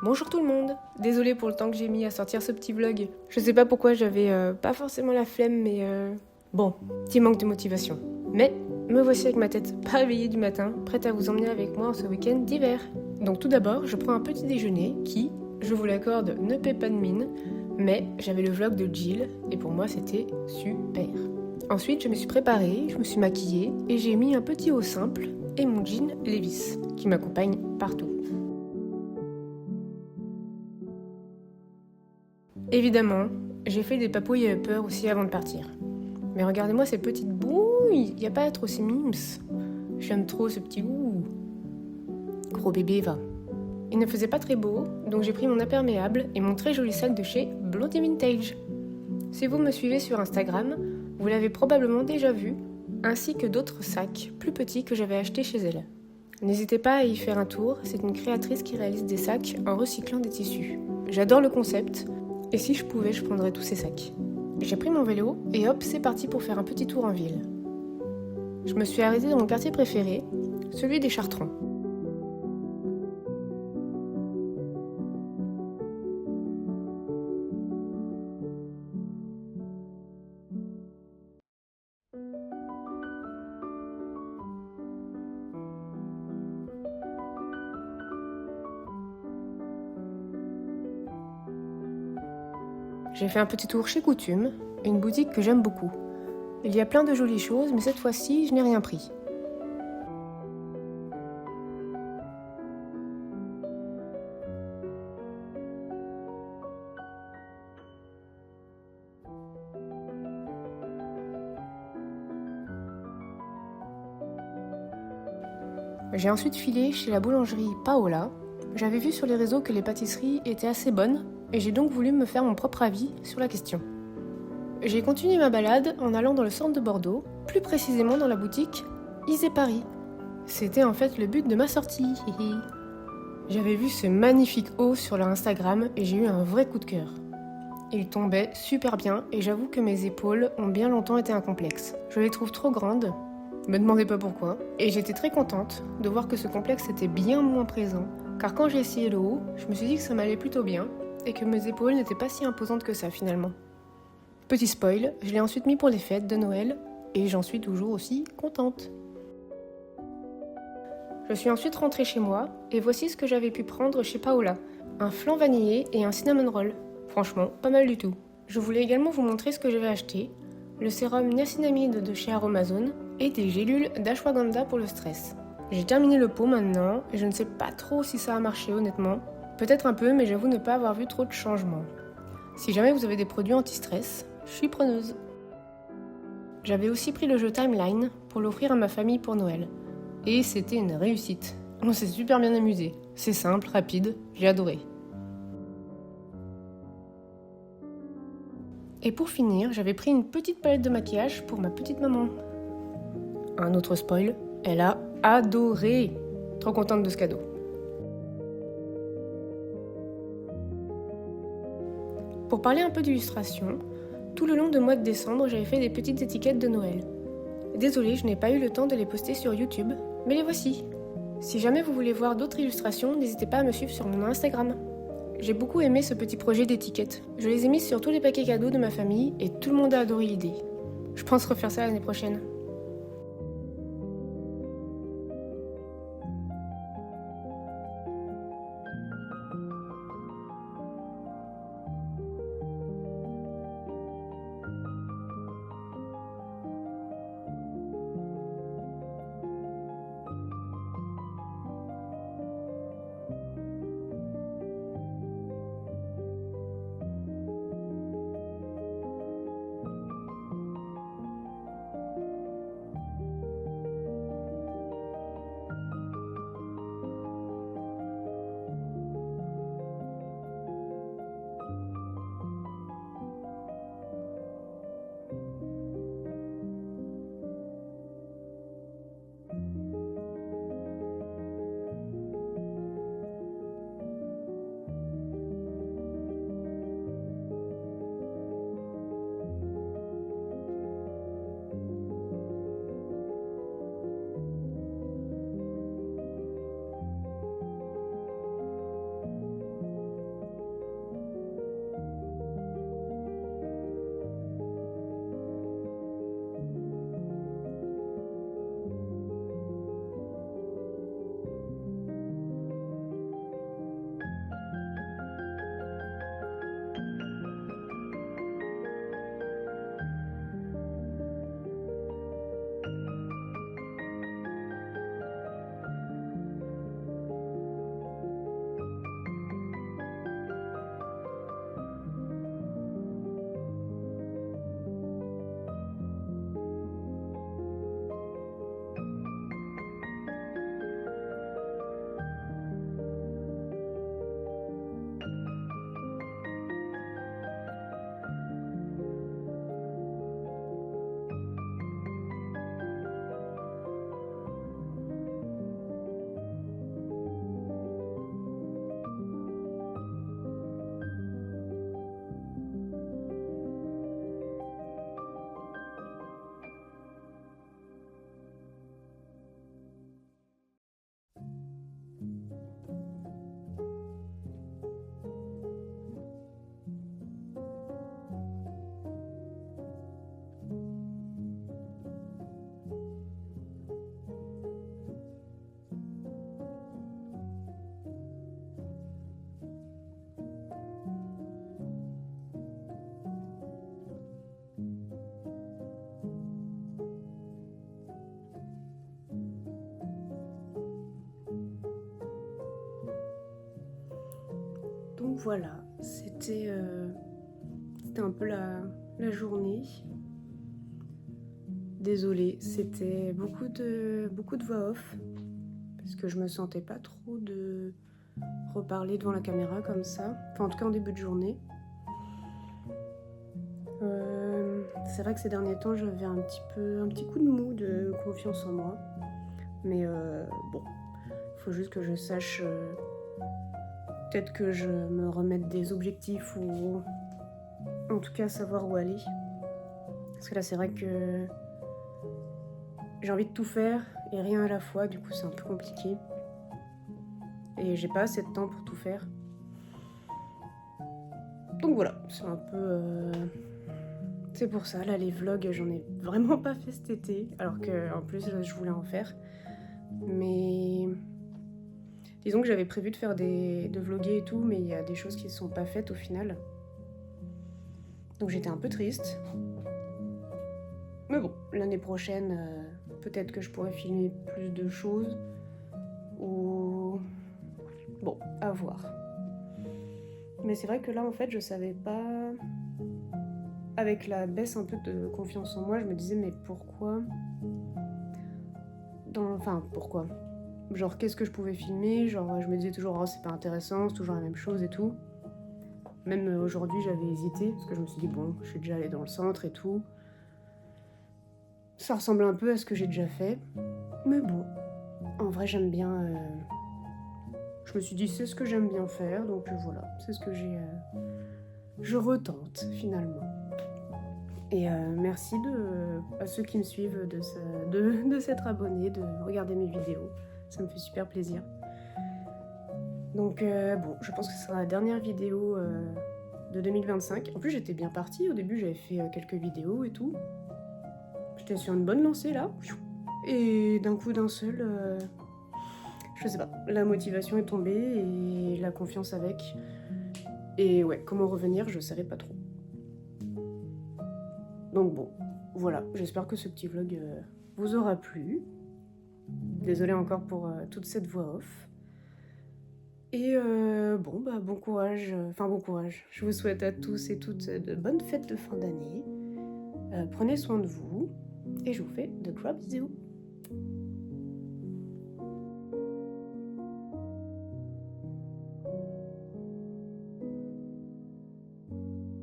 Bonjour tout le monde. Désolée pour le temps que j'ai mis à sortir ce petit vlog. Je sais pas pourquoi j'avais pas forcément la flemme, mais bon, petit manque de motivation. Mais me voici avec ma tête pas réveillée du matin, prête à vous emmener avec moi en ce week-end d'hiver. Donc tout d'abord, je prends un petit déjeuner qui, je vous l'accorde, ne paie pas de mine, mais j'avais le vlog de Jill et pour moi c'était super. Ensuite, je me suis préparée, je me suis maquillée et j'ai mis un petit haut simple et mon jean Levi's qui m'accompagne partout. Évidemment, j'ai fait des papouilles peur aussi avant de partir. Mais regardez-moi ces petites bouilles, y a pas à être aussi mimes. J'aime trop ce petit ouh. Gros bébé va. Il ne faisait pas très beau, donc j'ai pris mon imperméable et mon très joli sac de chez Blondie Vintage. Si vous me suivez sur Instagram, vous l'avez probablement déjà vu, ainsi que d'autres sacs plus petits que j'avais achetés chez elle. N'hésitez pas à y faire un tour, c'est une créatrice qui réalise des sacs en recyclant des tissus. J'adore le concept, et si je pouvais, je prendrais tous ces sacs. J'ai pris mon vélo et hop, c'est parti pour faire un petit tour en ville. Je me suis arrêtée dans mon quartier préféré, celui des Chartrons. J'ai fait un petit tour chez Coutume, une boutique que j'aime beaucoup. Il y a plein de jolies choses, mais cette fois-ci, je n'ai rien pris. J'ai ensuite filé chez la boulangerie Paola. J'avais vu sur les réseaux que les pâtisseries étaient assez bonnes, et j'ai donc voulu me faire mon propre avis sur la question. J'ai continué ma balade en allant dans le centre de Bordeaux, plus précisément dans la boutique Isée Paris. C'était en fait le but de ma sortie. J'avais vu ce magnifique haut sur leur Instagram et j'ai eu un vrai coup de cœur. Il tombait super bien et j'avoue que mes épaules ont bien longtemps été un complexe. Je les trouve trop grandes, me demandez pas pourquoi, et j'étais très contente de voir que ce complexe était bien moins présent, car quand j'ai essayé le haut, je me suis dit que ça m'allait plutôt bien et que mes épaules n'étaient pas si imposantes que ça finalement. Petit spoil, je l'ai ensuite mis pour les fêtes de Noël et j'en suis toujours aussi contente. Je suis ensuite rentrée chez moi et voici ce que j'avais pu prendre chez Paola. Un flan vanillé et un cinnamon roll. Franchement, pas mal du tout. Je voulais également vous montrer ce que j'avais acheté. Le sérum niacinamide de chez Aromazone et des gélules d'ashwagandha pour le stress. J'ai terminé le pot maintenant et je ne sais pas trop si ça a marché honnêtement. Peut-être un peu mais j'avoue ne pas avoir vu trop de changements. Si jamais vous avez des produits anti-stress, je suis preneuse. J'avais aussi pris le jeu Timeline pour l'offrir à ma famille pour Noël. Et c'était une réussite. On s'est super bien amusé. C'est simple, rapide, j'ai adoré. Et pour finir, j'avais pris une petite palette de maquillage pour ma petite maman. Un autre spoil, elle a adoré. Trop contente de ce cadeau. Pour parler un peu d'illustration, tout le long du mois de décembre, j'avais fait des petites étiquettes de Noël. Désolée, je n'ai pas eu le temps de les poster sur YouTube, mais les voici. Si jamais vous voulez voir d'autres illustrations, n'hésitez pas à me suivre sur mon Instagram. J'ai beaucoup aimé ce petit projet d'étiquette. Je les ai mises sur tous les paquets cadeaux de ma famille et tout le monde a adoré l'idée. Je pense refaire ça l'année prochaine. Donc voilà, c'était un peu la journée. Désolée, c'était beaucoup de voix off, parce que je me sentais pas trop de reparler devant la caméra comme ça, enfin en tout cas en début de journée. C'est vrai que ces derniers temps j'avais un petit coup de mou de confiance en moi, mais bon, faut juste que je sache, peut-être que je me remette des objectifs ou en tout cas savoir où aller, parce que là c'est vrai que j'ai envie de tout faire et rien à la fois, du coup c'est un peu compliqué. Et j'ai pas assez de temps pour tout faire. Donc voilà, c'est un peu... C'est pour ça, là les vlogs, j'en ai vraiment pas fait cet été, alors qu'en plus je voulais en faire. Mais... disons que j'avais prévu de vlogger et tout, mais il y a des choses qui ne sont pas faites au final. Donc j'étais un peu triste. Mais bon, l'année prochaine, peut-être que je pourrais filmer plus de choses. Ou... bon, à voir. Mais c'est vrai que là, en fait, je savais pas... avec la baisse un peu de confiance en moi, je me disais, mais pourquoi... enfin, pourquoi? Genre, qu'est-ce que je pouvais filmer? Genre, je me disais toujours, oh, c'est pas intéressant, c'est toujours la même chose et tout. Même aujourd'hui, j'avais hésité, parce que je me suis dit, bon, je suis déjà allée dans le centre et tout. Ça ressemble un peu à ce que j'ai déjà fait. Mais bon, en vrai, j'aime bien... je me suis dit, c'est ce que j'aime bien faire, donc voilà, c'est ce que j'ai... je retente, finalement. Et merci à ceux qui me suivent de s'être abonnés, de regarder mes vidéos. Ça me fait super plaisir. Donc bon, je pense que ce sera la dernière vidéo de 2025. En plus, j'étais bien partie. Au début, j'avais fait quelques vidéos et tout. J'étais sur une bonne lancée, là. Et d'un coup, d'un seul, je sais pas, la motivation est tombée et la confiance avec. Et ouais, comment revenir, je savais pas trop. Donc bon, voilà, j'espère que ce petit vlog vous aura plu. Désolée encore pour toute cette voix off. Et bon, bah bon courage, bon courage. Je vous souhaite à tous et toutes de bonnes fêtes de fin d'année. Prenez soin de vous et je vous fais de gros bisous.